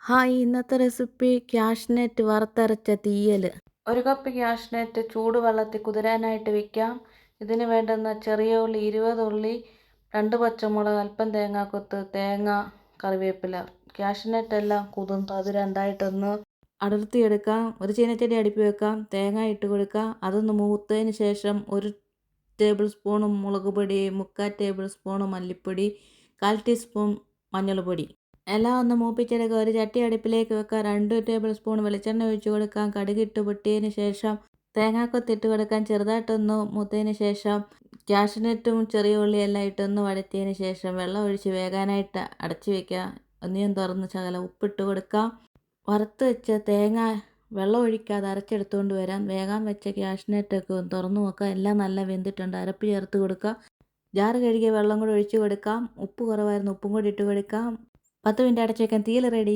Hi, ഇന്നത്തെ recipe cashew nut വറുത്തരച്ച തീയൽ. ഒരു കപ്പ് ക്യാഷ്നട്ട് ചൂടുവെള്ളത്തിൽ കുതിരാനായിട്ട് വെക്കാം. ഇതിന് വേണ്ടുന്ന ചെറിയ ഉള്ളി 20 ഉള്ളി, 2 പച്ചമുളക്, അല്പം തേങ്ങാക്കൊത്ത്, തേങ്ങ, കറിവേപ്പില. ക്യാഷ്നട്ട് എല്ലാം കുതിർത്ത് അത് രണ്ടായിട്ടൊന്ന് അടർത്തിയെടുക്കാം. ഒരു ചീനച്ചട്ടി അടുപ്പി വെക്കാം. തേങ്ങ ഇട്ട് കൊടുക്കാം. അതൊന്ന് മൂത്തതിന് ശേഷം 1 ടേബിൾ സ്പൂൺ മുളക് പൊടി, 3/4 ടേബിൾ സ്പൂൺ മല്ലിപ്പൊടി, 1/4 ടീസ്പൂൺ മഞ്ഞൾപ്പൊടി എല്ലാം ഒന്ന് മൂപ്പിച്ചെടുക്കുക. ഒരു ചട്ടി അടുപ്പിലേക്ക് വെക്കുക. 2 ടേബിൾ സ്പൂൺ വെളിച്ചെണ്ണ ഒഴിച്ച് കൊടുക്കാം. കടുകിട്ട് പൊട്ടിയതിന് ശേഷം തേങ്ങാക്കൊത്തിട്ട് കൊടുക്കാം. ചെറുതായിട്ടൊന്ന് മൂത്തതിന് ശേഷം ക്യാഷ്നട്ടും ചെറിയ ഉള്ളിയെല്ലാം ഇട്ടൊന്ന് വഴറ്റിയതിന് ശേഷം വെള്ളം ഒഴിച്ച് വേകാനായിട്ട് അടച്ചു വയ്ക്കുക. ഒന്നിയും തുറന്ന് ശകലം ഉപ്പിട്ട് കൊടുക്കാം. വറുത്ത് വെച്ച തേങ്ങ വെള്ളം ഒഴിക്കാതെ അരച്ചെടുത്തുകൊണ്ട് വരാം. വേകാൻ വെച്ച ക്യാഷ്നട്ടൊക്കെ ഒന്ന് തുറന്ന് നോക്കുക. എല്ലാം നല്ല വെന്തിട്ടുണ്ട്. അരപ്പ് ചേർത്ത് കൊടുക്കുക. ജാറ് കഴുകിയ വെള്ളം കൂടി ഒഴിച്ച് കൊടുക്കാം. ഉപ്പ് കുറവായിരുന്നു, ഉപ്പും കൂടി ഇട്ട് കൊടുക്കാം. 10 മിനിറ്റ് അടച്ച് വയ്ക്കാം. തീയൽ റെഡി.